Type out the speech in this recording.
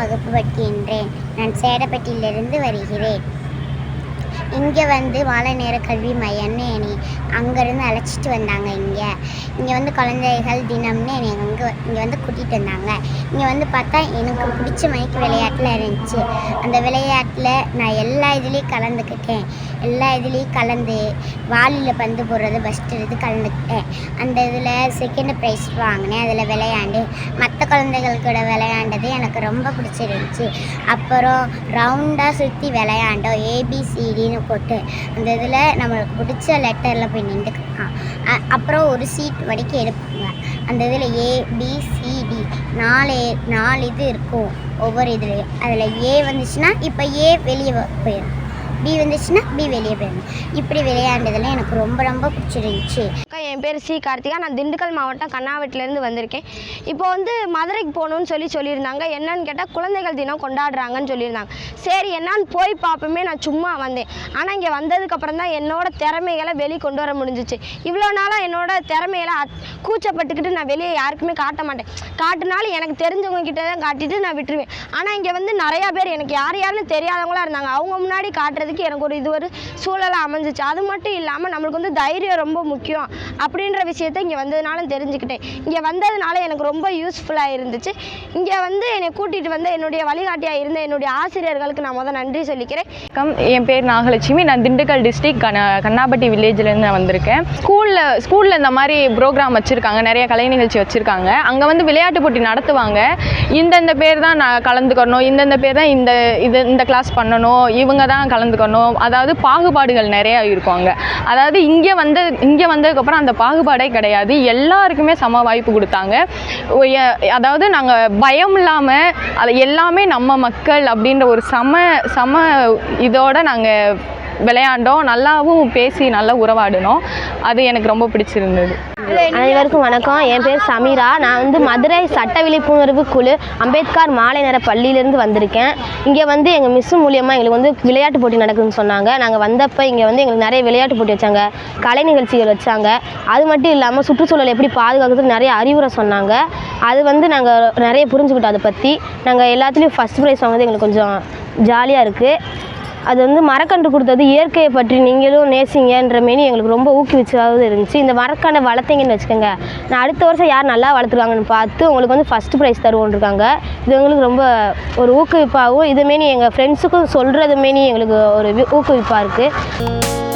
வகுப்பு படிக்கின்றேன். நான் சேடப்பட்டியிலிருந்து வருகிறேன். இங்கே வந்து மாலை நேர கல்வி மையம்னு என்னை அங்கேருந்து அழைச்சிட்டு வந்தாங்க. இங்கே வந்து குழந்தைகள் தினம்னு என்னை இங்கே வந்து கூட்டிகிட்டு வந்தாங்க. இங்கே வந்து பார்த்தா எனக்கு பிடிச்ச மணிக்கு விளையாட்டில் இருந்துச்சு. அந்த விளையாட்டில் நான் எல்லா இதுலேயும் கலந்துக்கிட்டேன். எல்லா இதுலேயும் கலந்து வாளியில் பந்து போடுறது ஃபஸ்ட்டு இது கலந்துக்கிட்டேன். அந்த இதில் செகண்ட் ப்ரைஸ் வாங்கினேன். அதில் விளையாண்டு மற்ற குழந்தைகள் கூட விளையாண்டது எனக்கு ரொம்ப பிடிச்சிருந்துச்சி. அப்புறம் ரவுண்டாக சுற்றி விளையாண்டோம். ஏபிசிடின்னு போட்டு அந்த இதில் நம்மளுக்கு பிடிச்ச லெட்டரில் போய் நின்றுக்கலாம். அப்புறம் ஒரு சீட் வரைக்கும் எடுப்பாங்க. அந்த இதில் ஏபிசிடி 4 இது இருக்கும் ஒவ்வொரு இதுலேயும். அதில் ஏ வந்துச்சுன்னா இப்போ ஏ வெளியே போயிடும், பி வந்துச்சுன்னா பி வெளியே போயிடணும். இப்படி விளையாண்டதில் எனக்கு ரொம்ப ரொம்ப பிடிச்சிருந்துச்சி. என் பேர் சி கார்த்திகா. நான் திண்டுக்கல் மாவட்டம் கண்ணாவட்டிலேருந்து வந்திருக்கேன். இப்போ வந்து மதுரைக்கு போகணுன்னு சொல்லியிருந்தாங்க. என்னன்னு கேட்டால் குழந்தைகள் தினம் கொண்டாடுறாங்கன்னு சொல்லியிருந்தாங்க. சரி என்னான்னு போய் பார்ப்போமே நான் சும்மா வந்தேன். ஆனால் இங்கே வந்ததுக்கப்புறம் தான் என்னோடய திறமைகளை வெளியே கொண்டு வர முடிஞ்சிச்சு. இவ்வளோ நாளாக என்னோடய திறமைகளை கூச்சப்பட்டுக்கிட்டு நான் வெளியே யாருக்குமே காட்ட மாட்டேன். காட்டினாலும் எனக்கு தெரிஞ்சவங்க கிட்ட தான் காட்டிட்டு நான் விட்டுருவேன். ஆனால் இங்கே வந்து நிறையா பேர் எனக்கு யாருன்னு தெரியாதவங்களாக இருந்தாங்க. அவங்க முன்னாடி காட்டுறதுக்கு எனக்கு ஒரு சூழலாக அமைஞ்சிச்சு. அது மட்டும் இல்லாமல் நம்மளுக்கு வந்து தைரியம் ரொம்ப முக்கியம் அப்படின்ற விஷயத்தை இங்கே வந்ததுனாலும் தெரிஞ்சுக்கிட்டேன். இங்கே வந்ததுனால எனக்கு ரொம்ப யூஸ்ஃபுல்லாக இருந்துச்சு. இங்கே வந்து என்னை கூட்டிகிட்டு வந்து என்னுடைய வழிகாட்டியாக இருந்த என்னுடைய ஆசிரியர்களுக்கு நான் நன்றி சொல்லிக்கிறேன். என் பேர் நாகலட்சுமி. நான் திண்டுக்கல் டிஸ்ட்ரிக்ட் கண்ணாபட்டி வில்லேஜ்லேருந்து வந்திருக்கேன். ஸ்கூலில் இந்த மாதிரி ப்ரோக்ராம் வச்சுருக்காங்க, நிறைய கலை நிகழ்ச்சி வச்சுருக்காங்க. அங்கே வந்து விளையாட்டு போட்டி நடத்துவாங்க. இந்தந்த பேர் தான் நான் கலந்துக்கணும், இந்தந்த பேர் தான் இந்த கிளாஸ் பண்ணணும், இவங்க தான் கலந்துக்கணும். அதாவது பாகுபாடுகள் நிறையா இருக்குவாங்க. அதாவது இங்கே வந்ததுக்கப்புறம் அந்த பாகுபாடே கிடையாது. எல்லாருக்குமே சம வாய்ப்பு கொடுத்தாங்க. அதாவது நாங்கள் பயம் இல்லாமல் அது எல்லாமே நம்ம மக்கள் அப்படின்ற ஒரு சம இதோடு நாங்கள் விளையாண்டோம். நல்லாவும் பேசி நல்லா உறவாடினோம். அது எனக்கு ரொம்ப பிடிச்சிருந்தது. அனைவருக்கும் வணக்கம். என் பேர் சமீரா. நான் வந்து மதுரை சட்ட விழிப்புணர்வு குழு அம்பேத்கர் மாலை நேர பள்ளியிலேருந்து வந்திருக்கேன். இங்கே வந்து எங்கள் மிஸ்ஸு மூலியமாக எங்களுக்கு வந்து விளையாட்டு போட்டி நடக்குதுன்னு சொன்னாங்க. நாங்கள் வந்தப்போ இங்கே வந்து எங்களுக்கு நிறைய விளையாட்டு போட்டி வச்சாங்க, கலை நிகழ்ச்சிகள் வச்சாங்க. அது மட்டும் இல்லாமல் சுற்றுச்சூழலை எப்படி பாதுகாக்கிறதுக்கு நிறைய அறிவுரை சொன்னாங்க. அது வந்து நாங்கள் நிறைய புரிஞ்சுக்கிட்டோம். அதை பற்றி நாங்கள் எல்லாத்துலேயும் ஃபஸ்ட் ப்ரைஸ் வாங்குறது எங்களுக்கு கொஞ்சம் ஜாலியாக இருக்குது. அது வந்து மரக்கன்று கொடுத்தது இயற்கையை பற்றி நீங்களும் நேசிங்கன்ற மாரி எங்களுக்கு ரொம்ப ஊக்குவிச்சாவது இருந்துச்சு. இந்த மரக்கன்றை வளர்த்தீங்கன்னு வச்சுக்கோங்க, நான் அடுத்த வருஷம் யார் நல்லா வளர்த்துருவாங்கன்னு பார்த்து உங்களுக்கு வந்து ஃபஸ்ட்டு ப்ரைஸ் தருவோன்ருக்காங்க. இது எங்களுக்கு ரொம்ப ஒரு ஊக்குவிப்பாகவும் இதுமாரி எங்கள் ஃப்ரெண்ட்ஸுக்கும் சொல்கிறதுமாரி எங்களுக்கு ஒரு ஊக்குவிப்பாக இருக்குது.